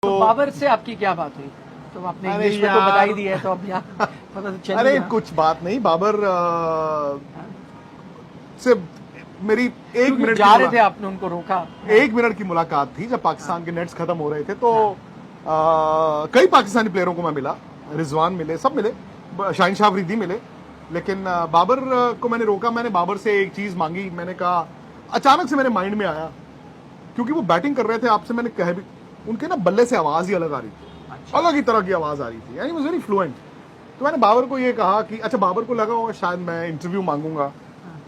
तो बाबर से आपकी क्या बात हुई? तो आपने इंग्लिश में तो बता ही दिया है, तो अब यहाँ पता तो चल अरे गया। कुछ बात नहीं। बाबर से मेरी एक क्योंकि मिनट जा रहे थे, आपने उनको रोका। एक मिनट की मुलाकात थी जब पाकिस्तान के नेट्स खत्म हो रहे थे। तो कई पाकिस्तानी प्लेयरों को मैं मिला, रिजवान मिले, सब मिले, शाहीन शाह अफरीदी मिले, लेकिन बाबर को मैंने रोका। मैंने बाबर से एक चीज मांगी। मैंने कहा, अचानक से मेरे माइंड में आया, क्योंकि वो बैटिंग कर रहे थे, आपसे मैंने कह भी, उनके ना बल्ले से आवाज ही अलग आ रही थी, अलग ही तरह की आवाज आ रही थी, यानी वेरी फ्लुएंट। तो मैंने बाबर को ये कहा कि अच्छा, बाबर को लगा होगा शायद मैं इंटरव्यू मांगूंगा,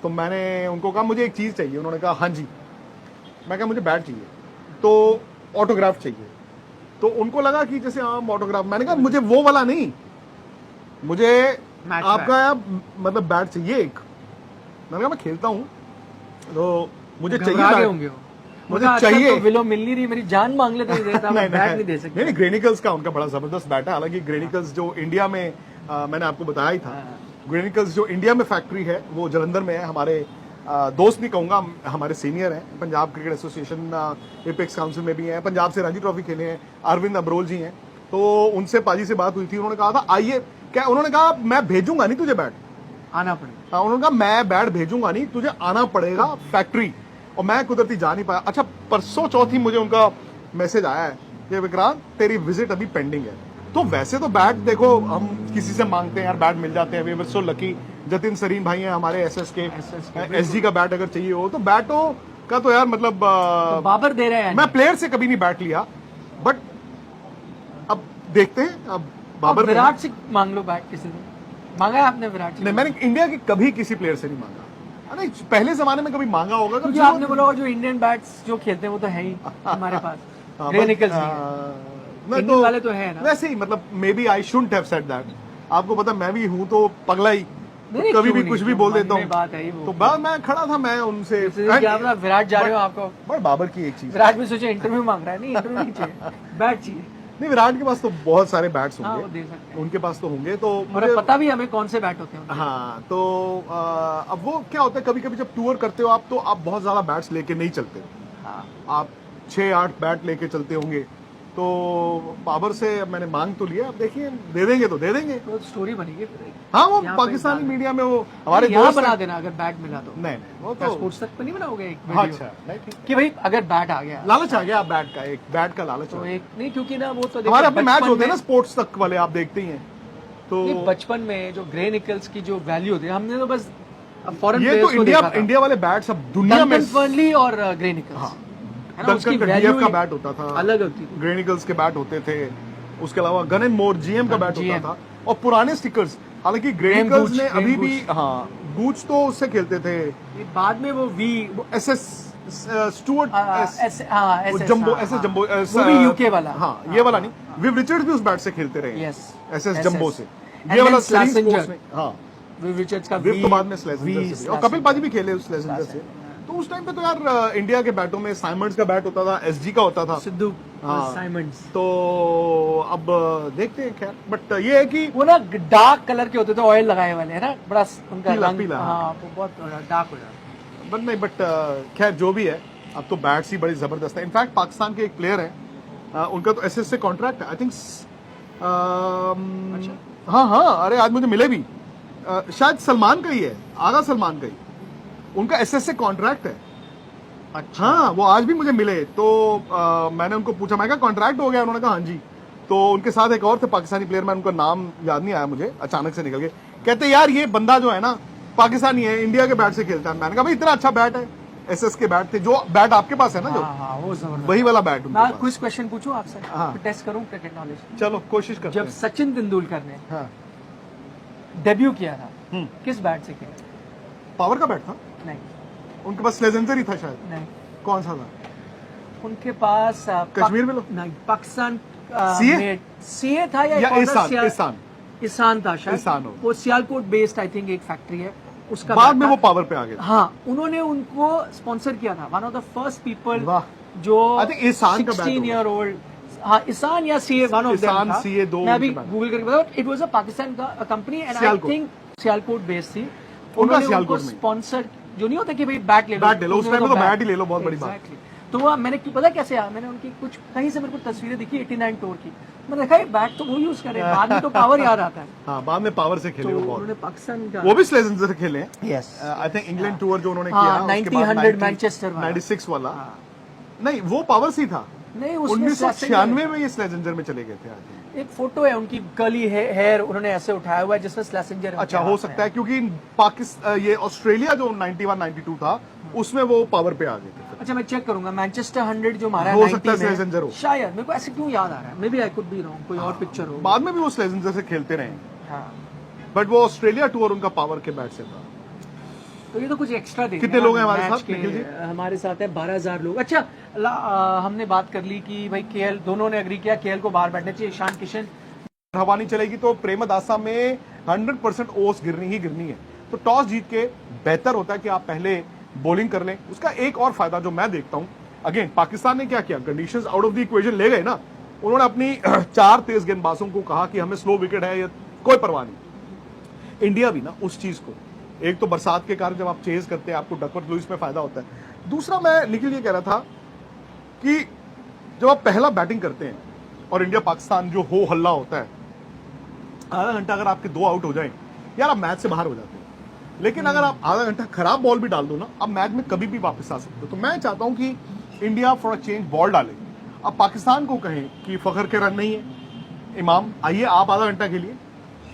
तो मैंने उनको कहा मुझे एक चीज चाहिए। उन्होंने कहा हाँ जी। मैं कहा मुझे बैट चाहिए, तो ऑटोग्राफ चाहिए। तो उनको लगा कि जैसे आम ऑटोग्राफ। मैंने कहा मुझे वो वाला नहीं, मुझे आपका मतलब बैट चाहिए एक। मैंने कहा मैं खेलता हूँ, तो मुझे चाहिए होंगे वो। मुझे चाहिए। तो विलो मिल नहीं रही, मेरी जान मांग लेते हैं, बैट नहीं दे सकते। नहीं, ग्रेनिकल्स का उनका बड़ा जबरदस्त बैट है। हालांकि ग्रेनिकल्स जो इंडिया में मैंने आपको बताया ही था, ग्रेनिकल्स जो इंडिया में फैक्ट्री है वो जलंधर में है। हमारे दोस्त नहीं कहूंगा, हमारे सीनियर हैं, Punjab cricket association apex council में भी हैं, पंजाब से रणजी ट्रॉफी खेले हैं, अरविंद अब्रोल जी हैं। तो उनसे पाजी से बात हुई थी, उन्होंने कहा था आइए। क्या उन्होंने कहा, मैं भेजूंगा नहीं तुझे बैट, आना पड़ेगा। उन्होंने कहा मैं बैट भेजूंगा नहीं, तुझे आना पड़ेगा फैक्ट्री। और मैं कुदरती जा नहीं पाया। अच्छा, परसों चौथी मुझे उनका मैसेज आया है कि विक्रांत तेरी विजिट अभी पेंडिंग है। तो वैसे तो बैट देखो, हम किसी से मांगते हैं यार, बैट मिल जाते हैं। We were so lucky. Jatin Sarin भाई हैं हमारे एसएस के, एसजी का बैट अगर चाहिए हो तो बैटों का तो यार मतलब तो बाबर दे रहे हैं। मैं प्लेयर से कभी नहीं बैट लिया, बट अब देखते हैं। अब बाबर विराट से मांग लो बैट, किसी ने मांगा है आपने विराट से? नहीं, मैंने इंडिया के कभी किसी प्लेयर से नहीं मांगा। अरे पहले जमाने में कभी मांगा होगा, क्योंकि आपने बोला होगा जो इंडियन बैट्स जो खेलते हैं वो तो है ही हमारे पास। ग्रेनिकल्स इंडियन वाले तो है ना। वैसे ही मतलब maybe I shouldn't have said that. आपको पता मैं भी हूं तो पगला ही, तो कभी भी कुछ भी बोल देता हूँ। बात है वो। तो मैं खड़ा था, मैं उनसे विराट जा रहे हो आपको। बट बाबर की एक चीज, विराट भी सोचे इंटरव्यू मांग रहा है। नहीं, इंटरव्यू नहीं चाहिए, बैट चाहिए। नहीं, विराट के पास तो बहुत सारे बैट्स हाँ, वो होंगे, दे सकते हैं। उनके पास तो होंगे। तो मुझे पता भी हमें कौन से बैट होते हैं। हाँ, तो अब वो क्या होता है, कभी कभी जब टूर करते हो आप, तो आप बहुत ज्यादा बैट्स लेके नहीं चलते। हाँ। आप 6-8 बैट लेके चलते होंगे। तो बाबर से मैंने मांग तो लिया, अब देखिए दे देंगे तो दे देंगे। तो स्टोरी बनेगी फिर। हाँ, वो पाकिस्तानी मीडिया में वो हमारे यहाँ बना देना अगर बैट मिला तो। नहीं, वो तो स्पोर्ट्स तक पे नहीं बनाओगे एक हाँ, वीडियो? अच्छा, नहीं, ठीक। कि भाई अगर बैट आ गया, लालच आ गया बैट का, एक बैट का लालच तो आ एक नहीं, क्योंकि ना वो तो हमारे अपने मैच होते हैं ना स्पोर्ट्स तक वाले, आप देखते ही हैं। तो बचपन में जो ग्रे निकल्स की जो वैल्यू होती है, हमने तो बस फॉरेन ये तो इंडिया वाले बैट्स अब दुनिया में फर्नली और ग्रे निकल्स डंकन का डीएफ का बैट होता था, अलग होती थी। ग्रेनिकल्स के बैट होते थे। उसके अलावा गन एंड मोर जीएम का बैट होता था, और पुराने स्टिकर्स। हालांकि ग्रेनिकल्स ने अभी भी, हाँ, गूच तो उससे खेलते थे। बाद में वो SS Stuart, jumbo, SS jumbo, वो भी यूके वाला। हाँ, ये वाला नहीं, विव रिचर्ड्स भी उस बैट से खेलते रहे। एसएस जंबो से। ये वाला स्लेजेंजर, हाँ, विव रिचर्ड्स का विव तो बाद में स्लेजेंजर से, और कपिल पाजी भी खेले उस स्लेजेंजर से। तो उस टाइम पे तो यार इंडिया के बैटों में साइमंड्स का बैट होता था, एसजी का होता था, सिद्धू, हाँ, साइमंड्स। तो अब देखते हैं। खैर, बट ये है कि वो ना डार्क कलर के होते थे, ऑयल लगाए वाले, है ना, बड़ा उनका पीला, रंग, पीला, हाँ, वो बहुत डार्क हो जाता। बट नहीं, बट खैर जो भी है, अब तो बैट्स ही बड़ी जबरदस्त है। इनफैक्ट पाकिस्तान के एक प्लेयर हैं, उनका तो एसएस से कॉन्ट्रैक्ट है, आई थिंक। हाँ हाँ, अरे आज मुझे मिले भी, शायद सलमान का ही है, आगा सलमान का ही, उनका एसएस से कॉन्ट्रैक्ट है। अच्छा। हाँ, वो आज भी मुझे मिले। तो मैंने उनको पूछा, मैं कहा कॉन्ट्रैक्ट हो गया? उन्होंने कहा हाँ जी। तो उनके साथ एक और थे पाकिस्तानी प्लेयर, मैं उनका नाम याद नहीं आया मुझे, अचानक से निकल गए। कहते यार ये बंदा जो है ना पाकिस्तानी है, इंडिया के बैट से खेलता है। मैंने कहा भाई इतना अच्छा बैट है, एसएस के बैट थे, जो बैट आपके पास है ना, जो हाँ, वो जबरदस्त, वही वाला बैट। मैं कुछ क्वेश्चन पूछूं आपसे, हाँ, टेस्ट करूं क्रिकेट नॉलेज। चलो कोशिश करते जब हैं। सचिन तेंदुलकर ने हाँ, डेब्यू किया था, किस बैट से किया? पावर का बैट था नहीं, उनके पास, स्लेजेंजर ही था शायद। नहीं, कौन सा था उनके पास कश्मीर में लो, नहीं, पाकिस्तान सीए था या ईसान था शायद। ईसान हो। वो सियालकोट बेस्ड आई थिंक एक फैक्ट्री है, उसका बाद में वो पावर पे आ गए। हाँ, उन्होंने उनको स्पॉन्सर किया था, one of the first people वाह, जो आई थिंक ईसान का बैट 16 ईयर ओल्ड, हाँ, ईसान या सीए, वन ऑफ देम था। सीए दो, मैं अभी गूगल करके बताऊं, इट वाज अ पाकिस्तान का company and I think Sialkot based थी। उन्होंने उनको स्पॉन्सर, जो नहीं होता कि भाई बैट ले लो, उस टाइम में तो बैट ही ले लो, बहुत बड़ी बात। तो वो मैंने क्यों पता कैसे आया, मैंने उनकी कुछ कहीं से मेरे को तस्वीरें दिखी 89 टूर की, मैंने देखा ये बैट तो वो यूज करे, बाद में तो पावर याद आता है। हाँ, बाद में पावर से खेले तो वो बॉल, उन्होंने पाकिस्तान का वो भी स्लेजेंडर से खेले हैं। Yes I think England tour जो उन्होंने हाँ, किया, उसके बाद 90 मैनचेस्टर वाला। 96 वाला, हाँ। नहीं वो पावर से ही था। नहीं, उसमें 1996 में ये स्लेजेंडर में चले गए थे आज। एक फोटो है उनकी कर्ली हेयर उन्होंने ऐसे उठाया हुआ है जिसमें स्लेजेंजर अच्छा, हो सकता है क्योंकि पाकिस्तान ये ऑस्ट्रेलिया जो 91-92 था उसमें वो पावर पे आ गए थे। अच्छा, मैं चेक करूंगा मैनचेस्टर 100 जो हमारा हो 90 सकता है में, स्लेजेंजर हो। शायद मेरे को ऐसे क्यों याद आ रहा है, maybe I could be wrong, कोई और पिक्चर हो। बाद में भी वो स्लेजेंजर से खेलते रहे, हाँ, बट वो ऑस्ट्रेलिया टूर उनका पावर के बैट से था। तो ये तो कुछ एक्स्ट्रा दे कितने लोग हैं हमारे साथ, निखिल जी? हमारे साथ है 12,000 लोग। अच्छा, हमने बात कर ली कि भाई केएल, दोनों ने एग्री किया केएल को बाहर बैठना चाहिए, ईशान किशन हवा नहीं चलेगी तो प्रेमदासा में 100% ओस गिरनी ही गिरनी है। तो टॉस जीत के बेहतर होता है कि आप पहले बॉलिंग कर लें। उसका एक और फायदा जो मैं देखता हूं, अगेन पाकिस्तान ने क्या किया, conditions out of the equation ले गए ना, उन्होंने अपनी 4 तेज गेंदबाजों को कहा कि हमें स्लो विकेट है या कोई परवाह नहीं। इंडिया भी ना उस चीज को, एक तो बरसात के कारण जब आप चेज करते हैं आपको डकवर्थ लुईस में फायदा होता है। दूसरा मैं निखिल ये कह रहा था कि जब आप पहला बैटिंग करते हैं और इंडिया पाकिस्तान जो हो हल्ला होता है, आधा घंटा अगर आपके 2 आउट हो जाए यार आप मैच से बाहर हो जाते हैं। लेकिन अगर आप आधा घंटा खराब बॉल भी डाल दो ना, आप मैच में कभी भी वापस आ सकते हो। तो मैं चाहता हूं कि India for a change ball डाले। अब पाकिस्तान को कहें कि फखर के रन नहीं है, इमाम आइए आप आधा घंटा खेलिए,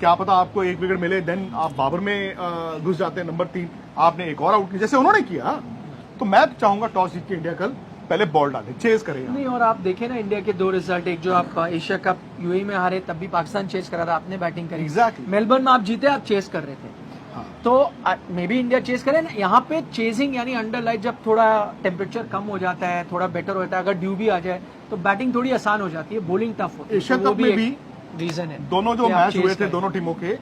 क्या पता आपको 1 विकेट मिले, देन आप बाबर में घुस जाते हैं नंबर 3, आपने एक और आउट किया जैसे उन्होंने किया। तो मैं चाहूंगा टॉस जीत के इंडिया कल पहले बॉल डाले, चेज करेगा नहीं। और आप देखें ना इंडिया के 2 रिजल्ट, एक जो आप एशिया कप यूएई में हारे तब भी पाकिस्तान चेस करा था, आपने बैटिंग करी। Exactly. मेलबर्न में आप जीते, आप चेस कर रहे थे। हाँ। तो मे बी इंडिया चेस करे ना, यहाँ पे चेजिंग यानी अंडर लाइट जब थोड़ा टेम्परेचर कम हो जाता है, थोड़ा बेटर होता है, अगर ड्यू भी आ जाए तो बैटिंग थोड़ी आसान हो जाती है, बॉलिंग टफ होती है। एशिया तो वो कप में भी रीजन है। दोनों जो कि आप मैच हुए chase थे करें। दोनों टीमों के,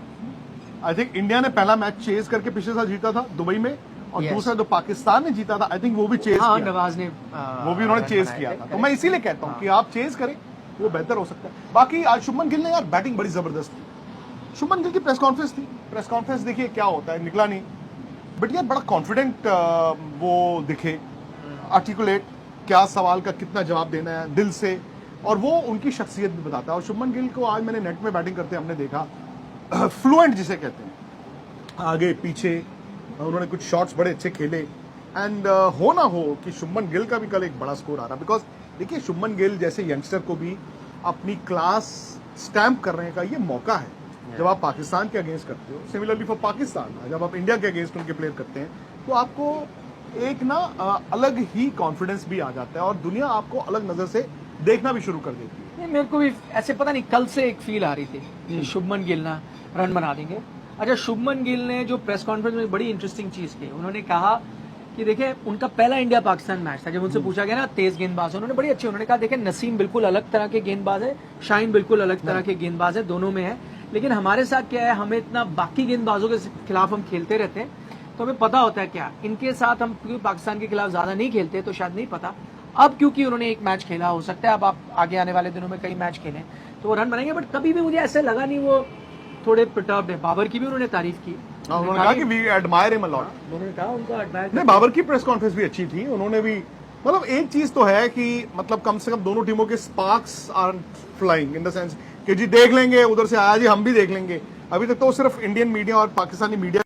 आई थिंक इंडिया ने पहला मैच चेज करके पिछले साल जीता था दुबई में, और Yes. दूसरा जो पाकिस्तान ने जीता था आई थिंक वो भी चेज हाँ, किया, नवाज ने वो भी उन्होंने चेज किया था। तो मैं इसीलिए कहता हूँ हाँ। कि आप चेज करें, वो बेहतर हो सकता है। बाकी आज शुभमन गिल ने यार बैटिंग बड़ी जबरदस्त की। शुभमन गिल की प्रेस कॉन्फ्रेंस थी, प्रेस कॉन्फ्रेंस देखिए क्या होता है, निकला नहीं, बट यार बड़ा कॉन्फिडेंट वो दिखे, आर्टिकुलेट, क्या सवाल का कितना जवाब देना है दिल से, और वो उनकी शख्सियत भी बताता है। और शुभमन गिल को आज मैंने नेट में बैटिंग करते हमने देखा, फ्लुएंट जिसे कहते हैं, आगे पीछे उन्होंने कुछ शॉट्स बड़े अच्छे खेले। एंड हो ना हो कि शुभमन गिल का भी कल एक बड़ा स्कोर आ रहा, बिकॉज देखिए शुभमन गिल जैसे यंगस्टर को भी अपनी क्लास स्टैम्प करने का ये मौका है जब आप पाकिस्तान के अगेंस्ट करते हो। सिमिलरली फॉर पाकिस्तान जब आप इंडिया के अगेंस्ट उनके प्लेयर करते हैं तो आपको एक ना अलग ही कॉन्फिडेंस भी आ जाता है और दुनिया आपको अलग नजर से देखना भी शुरू कर देती है। नहीं, मेरे को भी ऐसे पता नहीं कल से एक फील आ रही थी कि शुभमन गिल ना रन बना देंगे। अच्छा, शुभमन गिल ने जो प्रेस कॉन्फ्रेंस में बड़ी इंटरेस्टिंग चीज की, उन्होंने कहा कि देखिए उनका पहला इंडिया पाकिस्तान मैच था, जब उनसे पूछा गया ना तेज गेंदबाज, उन्होंने बड़ी अच्छी, उन्होंने कहा देखिए नसीम बिल्कुल अलग तरह के गेंदबाज है, शाहीन बिल्कुल अलग तरह के गेंदबाज है, दोनों में है, लेकिन हमारे साथ क्या है, हमें इतना बाकी गेंदबाजों के खिलाफ हम खेलते रहते हैं तो हमें पता होता है क्या, इनके साथ हम क्योंकि पाकिस्तान के खिलाफ ज्यादा नहीं खेलते तो शायद नहीं पता। अब क्योंकि उन्होंने एक मैच खेला, हो सकता है अब आप आगे आने वाले दिनों में कई मैच खेलें तो वो रन बनाएंगे, बट कभी भी मुझे ऐसे लगा नहीं वो थोड़े प्रटर्ब्ड है। बाबर की भी उन्होंने तारीफ की, उन्होंने कहा कि we admire him a lot. उन्होंने कहा उनका एडमायर, नहीं, बाबर की प्रेस कॉन्फ्रेंस भी अच्छी थी, उन्होंने भी मतलब एक चीज तो है कि मतलब कम से कम दोनों टीमों के sparks are flying in the sense कि जी देख लेंगे, उधर से आया जी हम भी देख लेंगे। अभी तक तो सिर्फ इंडियन मीडिया और पाकिस्तानी मीडिया